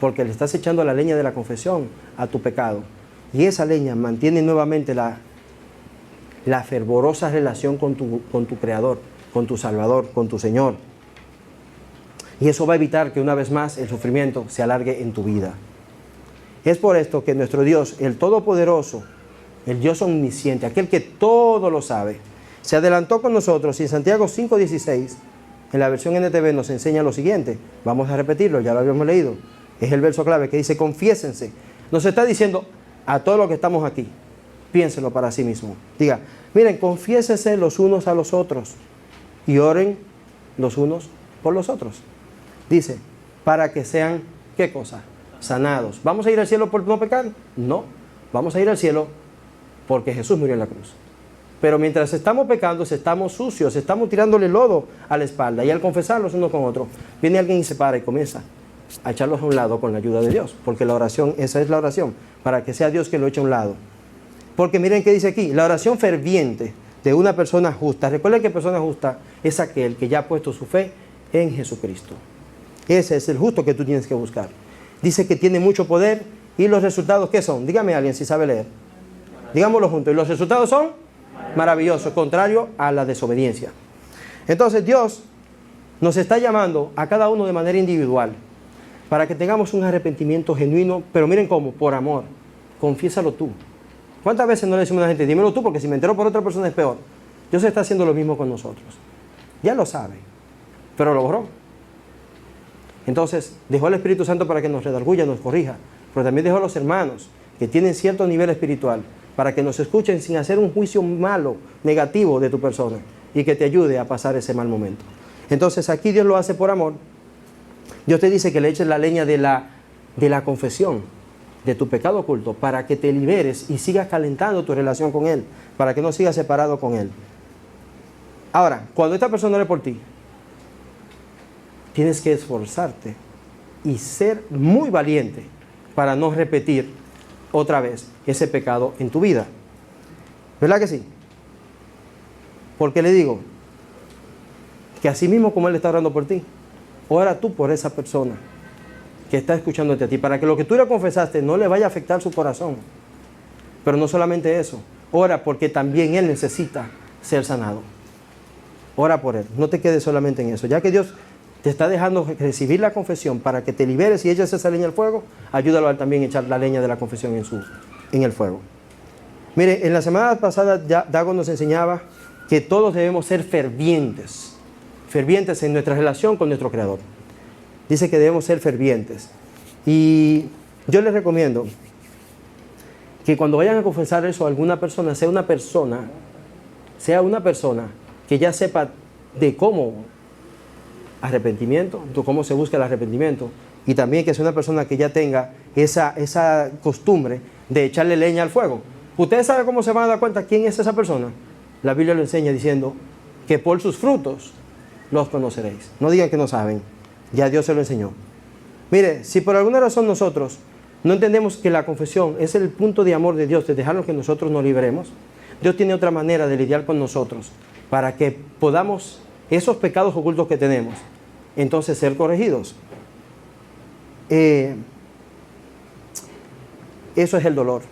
[SPEAKER 1] porque le estás echando la leña de la confesión a tu pecado, y esa leña mantiene nuevamente la fervorosa relación con tu Creador, con tu Salvador, con tu Señor, y eso va a evitar que una vez más el sufrimiento se alargue en tu vida. Es por esto que nuestro Dios, el Todopoderoso, el Dios omnisciente, aquel que todo lo sabe, se adelantó con nosotros, y en Santiago 5:16, en la versión NTV nos enseña lo siguiente. Vamos a repetirlo, ya lo habíamos leído. Es el verso clave que dice: confiésense. Nos está diciendo a todos los que estamos aquí, piénsenlo para sí mismo. Diga, miren, confiésense los unos a los otros y oren los unos por los otros. Dice, para que sean, ¿qué cosa? Sanados. ¿Vamos a ir al cielo por no pecar? No. Vamos a ir al cielo porque Jesús murió en la cruz. Pero mientras estamos pecando, estamos sucios, estamos tirándole lodo a la espalda. Y al confesarlos uno con otro, viene alguien y se para y comienza a echarlos a un lado con la ayuda de Dios. Porque la oración, esa es la oración, para que sea Dios que lo eche a un lado. Porque miren qué dice aquí, la oración ferviente de una persona justa. Recuerden que persona justa es aquel que ya ha puesto su fe en Jesucristo. Ese es el justo que tú tienes que buscar. Dice que tiene mucho poder, y los resultados, ¿qué son? Dígame a alguien si sabe leer. Digámoslo juntos. Y los resultados son maravillosos, contrario a la desobediencia. Entonces Dios nos está llamando a cada uno de manera individual para que tengamos un arrepentimiento genuino, pero miren cómo, por amor. Confiésalo tú. ¿Cuántas veces no le decimos a la gente, dímelo tú, porque si me entero por otra persona es peor? Dios está haciendo lo mismo con nosotros. Ya lo sabe, pero lo borró. Entonces dejó al Espíritu Santo para que nos redarguya, nos corrija, pero también dejó a los hermanos que tienen cierto nivel espiritual para que nos escuchen sin hacer un juicio malo, negativo de tu persona, y que te ayude a pasar ese mal momento. Entonces aquí Dios lo hace por amor. Dios te dice que le eches la leña de la confesión de tu pecado oculto para que te liberes y sigas calentando tu relación con Él, para que no sigas separado con Él. Ahora, cuando esta persona ore por ti, tienes que esforzarte y ser muy valiente para no repetir otra vez ese pecado en tu vida. ¿Verdad que sí? Porque le digo que así mismo como Él está orando por ti, ora tú por esa persona que está escuchándote a ti, para que lo que tú le confesaste no le vaya a afectar su corazón. Pero no solamente eso, ora porque también él necesita ser sanado. Ora por él, no te quedes solamente en eso. Ya que Dios te está dejando recibir la confesión para que te liberes y eches esa leña al fuego, ayúdalo a él también a echar la leña de la confesión en el fuego. Mire, en la semana pasada Dago nos enseñaba que todos debemos ser fervientes en nuestra relación con nuestro Creador. dice que debemos ser fervientes. Y yo les recomiendo que cuando vayan a confesar eso a alguna persona, sea una persona que ya sepa de cómo arrepentimiento, de cómo se busca el arrepentimiento, y también que sea una persona que ya tenga esa costumbre de echarle leña al fuego. ¿Ustedes saben cómo se van a dar cuenta quién es esa persona? La Biblia lo enseña diciendo que por sus frutos los conoceréis. No digan que no saben, ya Dios se lo enseñó. Mire, si por alguna razón nosotros no entendemos que la confesión es el punto de amor de Dios, de dejarnos que nosotros nos liberemos, Dios tiene otra manera de lidiar con nosotros para que podamos, esos pecados ocultos que tenemos, entonces ser corregidos. Eso es el dolor.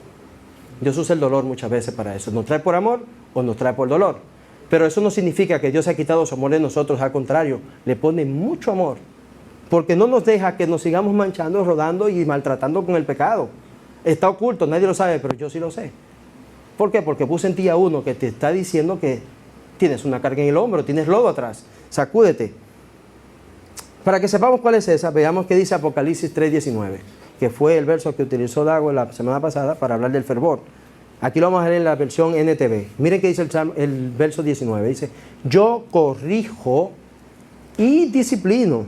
[SPEAKER 1] Dios usa el dolor muchas veces para eso. Nos trae por amor o nos trae por dolor. Pero eso no significa que Dios ha quitado su amor de nosotros. Al contrario, le pone mucho amor. Porque no nos deja que nos sigamos manchando, rodando y maltratando con el pecado. Está oculto, nadie lo sabe, pero yo sí lo sé. ¿Por qué? Porque puse en ti a uno que te está diciendo que tienes una carga en el hombro, tienes lodo atrás. Sacúdete. Para que sepamos cuál es esa, veamos qué dice Apocalipsis 3:19, que fue el verso que utilizó Dago la semana pasada para hablar del fervor. Aquí lo vamos a leer en la versión NTV. Miren qué dice el verso 19. Dice, yo corrijo y disciplino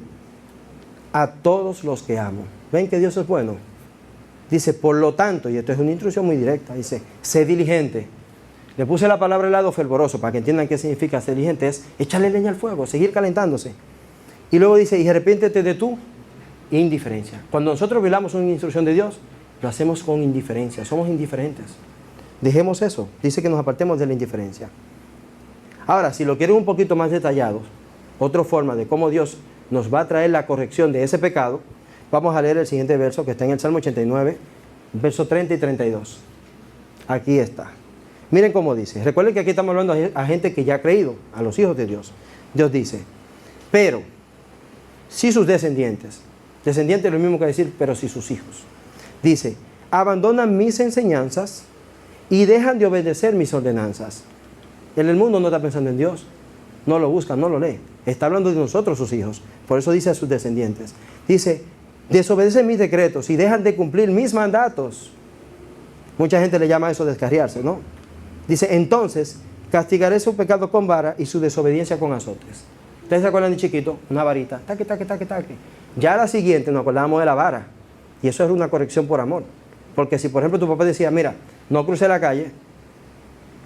[SPEAKER 1] a todos los que amo. ¿Ven que Dios es bueno? Dice, por lo tanto, y esto es una instrucción muy directa, dice, sé diligente. Le puse la palabra al lado fervoroso para que entiendan qué significa ser diligente. Es echarle leña al fuego, seguir calentándose. Y luego dice, y arrepiéntete de tu indiferencia. Cuando nosotros violamos una instrucción de Dios, lo hacemos con indiferencia, somos indiferentes. Dejemos eso, dice que nos apartemos de la indiferencia. Ahora, si lo quieren un poquito más detallado, otra forma de cómo Dios nos va a traer la corrección de ese pecado, vamos a leer el siguiente verso que está en el Salmo 89, verso 30 y 32. Aquí está. Miren cómo dice. Recuerden que aquí estamos hablando a gente que ya ha creído, a los hijos de Dios. Dios dice, pero si sus descendientes es lo mismo que decir, pero si sus hijos, dice, abandonan mis enseñanzas y dejan de obedecer mis ordenanzas. En el mundo no está pensando en Dios, no lo busca, no lo lee, está hablando de nosotros, sus hijos. Por eso dice a sus descendientes, dice, desobedecen mis decretos y dejan de cumplir mis mandatos. Mucha gente le llama a eso descarriarse, ¿no? Dice, entonces castigaré su pecado con vara y su desobediencia con azotes. ¿Ustedes se acuerdan de chiquito? Una varita, taque, taque, taque, taque. Ya a la siguiente nos acordábamos de la vara. Y eso es una corrección por amor. Porque si, por ejemplo, tu papá decía, mira, no cruce la calle,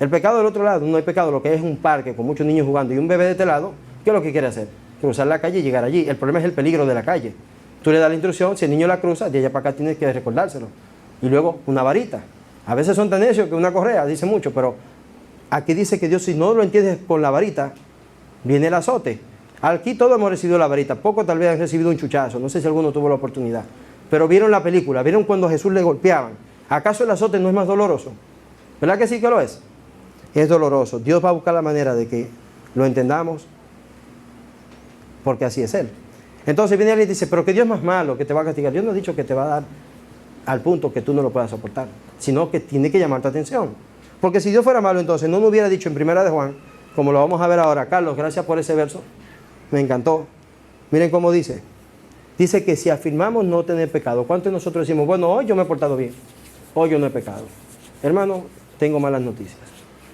[SPEAKER 1] el pecado del otro lado, no hay pecado, lo que es un parque con muchos niños jugando y un bebé de este lado, ¿qué es lo que quiere hacer? Cruzar la calle y llegar allí. El problema es el peligro de la calle. Tú le das la instrucción, si el niño la cruza, de allá para acá tienes que recordárselo. Y luego una varita. A veces son tan necios que una correa, dice mucho, pero aquí dice que Dios, si no lo entiendes con la varita, viene el azote. Aquí todos hemos recibido la varita, pocos tal vez han recibido un chuchazo, no sé si alguno tuvo la oportunidad. Pero vieron la película, vieron cuando a Jesús le golpeaban. ¿Acaso el azote no es más doloroso? ¿Verdad que sí que lo es? Es doloroso. Dios va a buscar la manera de que lo entendamos, porque así es Él. Entonces viene alguien y dice, pero que Dios es más malo, que te va a castigar. Dios no ha dicho que te va a dar al punto que tú no lo puedas soportar, sino que tiene que llamar tu atención. Porque si Dios fuera malo, entonces no nos hubiera dicho en 1 de Juan, como lo vamos a ver ahora. Carlos, gracias por ese verso, me encantó. Miren cómo dice. Dice que si afirmamos no tener pecado, ¿cuántos de nosotros decimos, bueno, hoy yo me he portado bien, hoy yo no he pecado? Hermano, tengo malas noticias,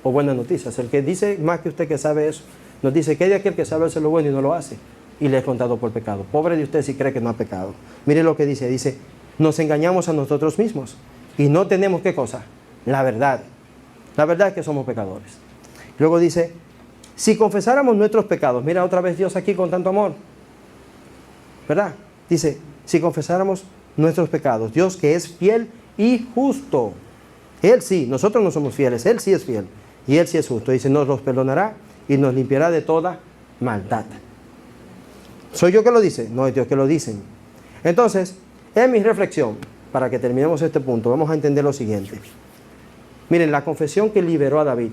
[SPEAKER 1] o buenas noticias. El que dice más que usted que sabe eso, nos dice que hay de aquel que sabe hacer lo bueno y no lo hace, y le es contado por pecado. Pobre de usted si cree que no ha pecado. Mire lo que dice, nos engañamos a nosotros mismos, y no tenemos, ¿qué cosa? La verdad. La verdad es que somos pecadores. Luego dice, si confesáramos nuestros pecados, mira otra vez Dios aquí con tanto amor, ¿verdad? Dice, si confesáramos nuestros pecados, Dios que es fiel y justo. Él sí, nosotros no somos fieles, Él sí es fiel y Él sí es justo. Dice, nos los perdonará y nos limpiará de toda maldad. ¿Soy yo que lo dice? No, es Dios que lo dice. Entonces, en mi reflexión, para que terminemos este punto, vamos a entender lo siguiente. Miren, la confesión que liberó a David,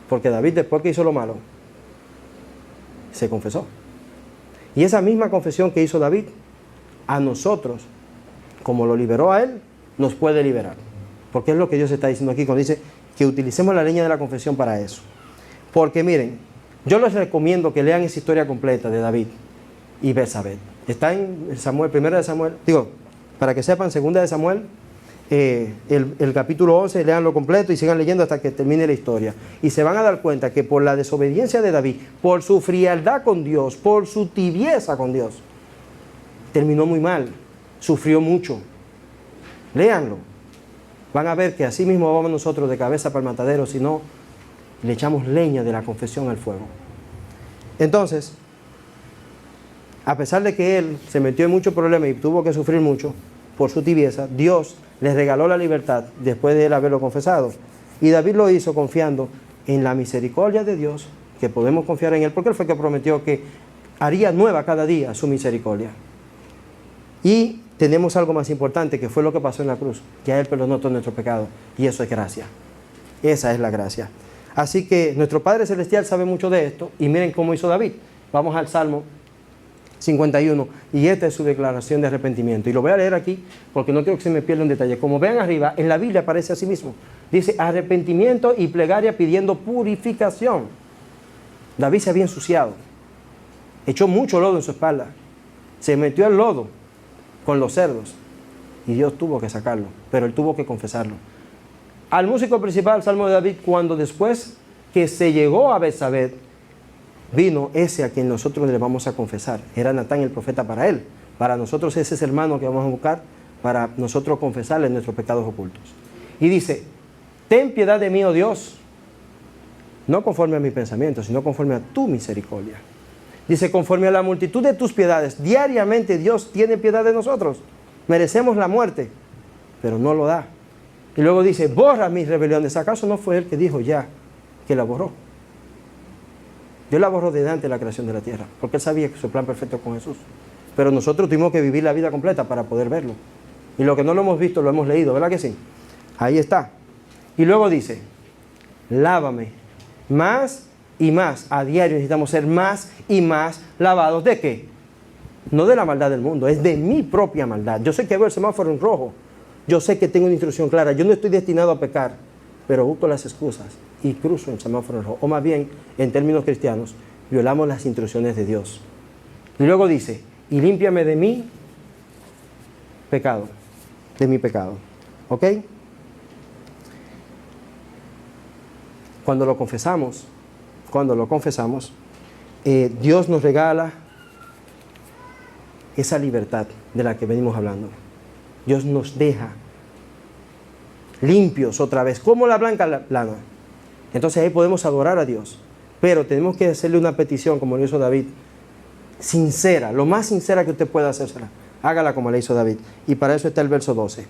[SPEAKER 1] porque David después que hizo lo malo, se confesó. Y esa misma confesión que hizo David, a nosotros, como lo liberó a él, nos puede liberar. Porque es lo que Dios está diciendo aquí cuando dice que utilicemos la leña de la confesión para eso. Porque miren, yo les recomiendo que lean esa historia completa de David y Betsabé. Está en Samuel, primera de Samuel, digo, para que sepan, segunda de Samuel, el capítulo 11, leanlo completo y sigan leyendo hasta que termine la historia. Y se van a dar cuenta que por la desobediencia de David, por su frialdad con Dios, por su tibieza con Dios, terminó muy mal, sufrió mucho. Léanlo. Van a ver que así mismo vamos nosotros de cabeza para el matadero, si no le echamos leña de la confesión al fuego. Entonces, a pesar de que él se metió en muchos problemas y tuvo que sufrir mucho por su tibieza, Dios le regaló la libertad después de él haberlo confesado. Y David lo hizo confiando en la misericordia de Dios, que podemos confiar en él, porque él fue el que prometió que haría nueva cada día su misericordia. Y tenemos algo más importante, que fue lo que pasó en la cruz, que a él perdonó todo nuestro pecado, y eso es gracia. Esa es la gracia. Así que nuestro Padre Celestial sabe mucho de esto, y miren cómo hizo David. Vamos al Salmo 51, y esta es su declaración de arrepentimiento. Y lo voy a leer aquí, porque no quiero que se me pierda un detalle. Como vean arriba, en la Biblia aparece así mismo. Dice, arrepentimiento y plegaria pidiendo purificación. David se había ensuciado. Echó mucho lodo en su espalda. Se metió al lodo con los cerdos. Y Dios tuvo que sacarlo, pero él tuvo que confesarlo. Al músico principal, Salmo de David, cuando después que se llegó a Betsabé, vino ese a quien nosotros le vamos a confesar. Era Natán el profeta para él. Para nosotros ese es el hermano que vamos a buscar para nosotros confesarle nuestros pecados ocultos. Y dice, ten piedad de mí, oh Dios, no conforme a mi pensamiento, sino conforme a tu misericordia. Dice, conforme a la multitud de tus piedades, diariamente Dios tiene piedad de nosotros. Merecemos la muerte, pero no lo da. Y luego dice, borra mis rebeliones. ¿Acaso no fue él que dijo ya que la borró? Dios la borró desde antes de la creación de la tierra, porque él sabía que su plan perfecto con Jesús. Pero nosotros tuvimos que vivir la vida completa para poder verlo. Y lo que no lo hemos visto, lo hemos leído, ¿verdad que sí? Ahí está. Y luego dice, lávame más y más. A diario necesitamos ser más y más lavados. ¿De qué? No de la maldad del mundo, es de mi propia maldad. Yo sé que veo el semáforo en rojo. Yo sé que tengo una instrucción clara. Yo no estoy destinado a pecar, pero busco las excusas y cruzo el semáforo en rojo. O más bien, en términos cristianos, violamos las instrucciones de Dios. Y luego dice, y límpiame de mi pecado. De mi pecado. ¿Ok? Cuando lo confesamos, Dios nos regala esa libertad de la que venimos hablando. Dios nos deja limpios otra vez, como la blanca lana. Entonces ahí podemos adorar a Dios, pero tenemos que hacerle una petición, como lo hizo David, sincera, lo más sincera que usted pueda hacérsela. Hágala como le hizo David. Y para eso está el verso 12.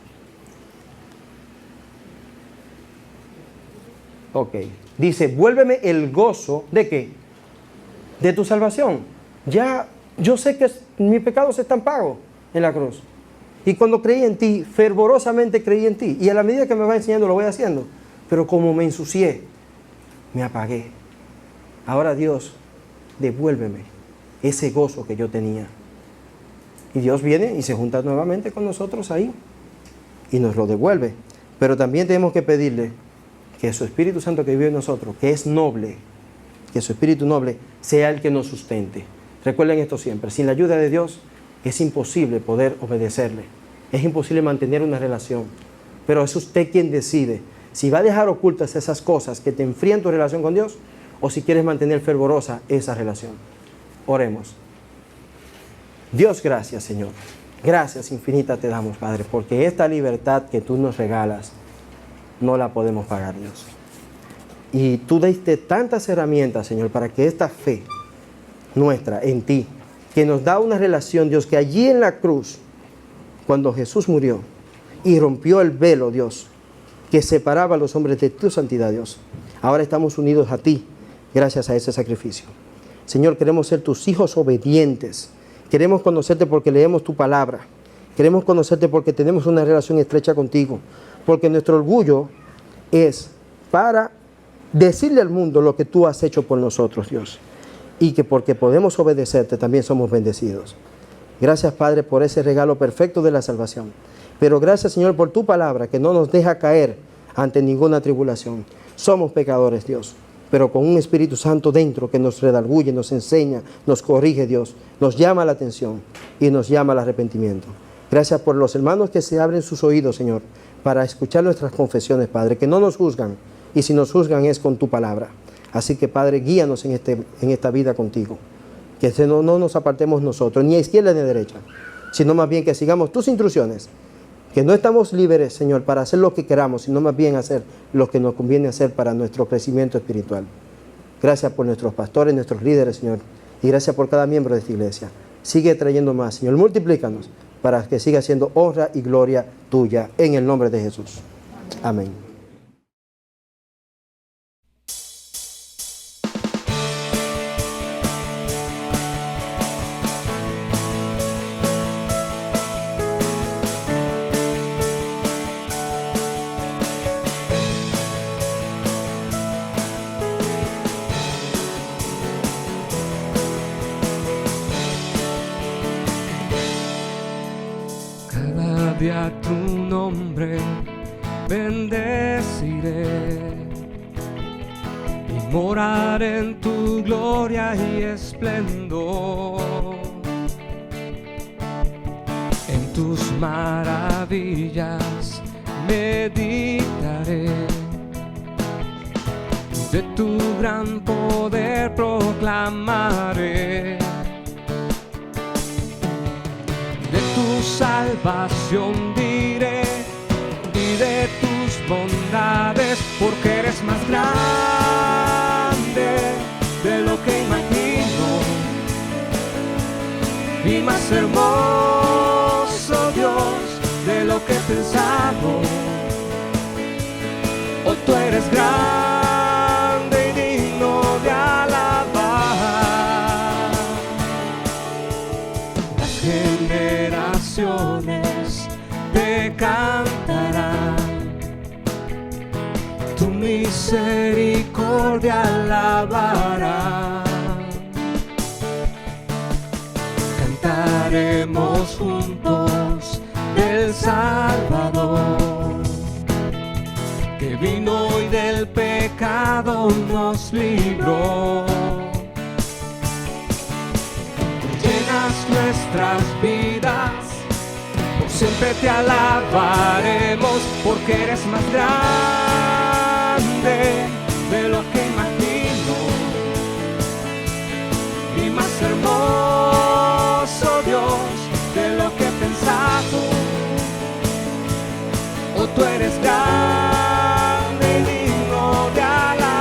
[SPEAKER 1] Ok. Dice, vuélveme el gozo, ¿de qué? De tu salvación. Ya, yo sé que mis pecados están pagos en la cruz. Y cuando creí en ti, fervorosamente creí en ti. Y a la medida que me va enseñando, lo voy haciendo. Pero como me ensucié, me apagué. Ahora Dios, devuélveme ese gozo que yo tenía. Y Dios viene y se junta nuevamente con nosotros ahí. Y nos lo devuelve. Pero también tenemos que pedirle que su Espíritu Santo que vive en nosotros, que es noble, que su Espíritu noble sea el que nos sustente. Recuerden esto siempre. Sin la ayuda de Dios, es imposible poder obedecerle. Es imposible mantener una relación. Pero es usted quien decide si va a dejar ocultas esas cosas que te enfrían tu relación con Dios o si quieres mantener fervorosa esa relación. Oremos. Dios, gracias, Señor. Gracias infinitas te damos, Padre, porque esta libertad que tú nos regalas no la podemos pagar, Dios. Y tú diste tantas herramientas, Señor, para que esta fe nuestra en ti, que nos da una relación, Dios, que allí en la cruz, cuando Jesús murió y rompió el velo, Dios, que separaba a los hombres de tu santidad, Dios, ahora estamos unidos a ti gracias a ese sacrificio. Señor, queremos ser tus hijos obedientes. Queremos conocerte porque leemos tu palabra. Queremos conocerte porque tenemos una relación estrecha contigo. Porque nuestro orgullo es para decirle al mundo lo que tú has hecho por nosotros, Dios. Y que porque podemos obedecerte también somos bendecidos. Gracias, Padre, por ese regalo perfecto de la salvación. Pero gracias, Señor, por tu palabra que no nos deja caer ante ninguna tribulación. Somos pecadores, Dios. pero con un Espíritu Santo dentro que nos redarguye, nos enseña, nos corrige, Dios, nos llama la atención y nos llama al arrepentimiento. Gracias por los hermanos que se abren sus oídos, Señor, para escuchar nuestras confesiones, Padre, que no nos juzgan, y si nos juzgan es con tu palabra. Así que, Padre, guíanos en esta vida contigo, que no nos apartemos nosotros, ni a izquierda ni a derecha, sino más bien que sigamos tus instrucciones, que no estamos libres, Señor, para hacer lo que queramos, sino más bien hacer lo que nos conviene hacer para nuestro crecimiento espiritual. Gracias por nuestros pastores, nuestros líderes, Señor, y gracias por cada miembro de esta iglesia. Sigue trayendo más, Señor, multiplícanos para que siga siendo honra y gloria tuya, en el nombre de Jesús. Amén.
[SPEAKER 2] Tu nombre bendeciré y moraré en tu gloria y esplendor. En tus maravillas meditaré, de tu gran poder proclamaré. De tu salvación diré y de tus bondades, porque eres más grande de lo que imagino y más hermoso, Dios, de lo que he pensado. Oh, tú eres grande y digno de alabar. Las generaciones te cantarán, tu misericordia alabarán. Cantaremos juntos del Salvador, que vino y del pecado nos libró. Llenas nuestras vidas, por siempre te alabaremos, porque eres más grande de lo que imagino y más hermoso, Dios, de lo que he pensado. Oh, tú eres grande y digno de alabar.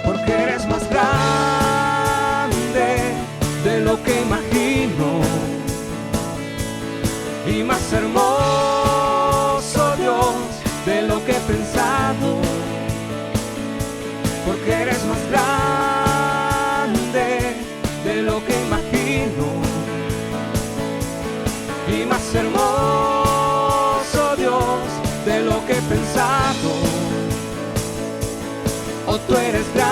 [SPEAKER 2] Porque eres más grande de lo que imagino y más hermoso, Dios, de lo que he pensado. Porque eres más grande de lo que imagino y más hermoso, Dios, de lo que he pensado. Oh, tú eres grande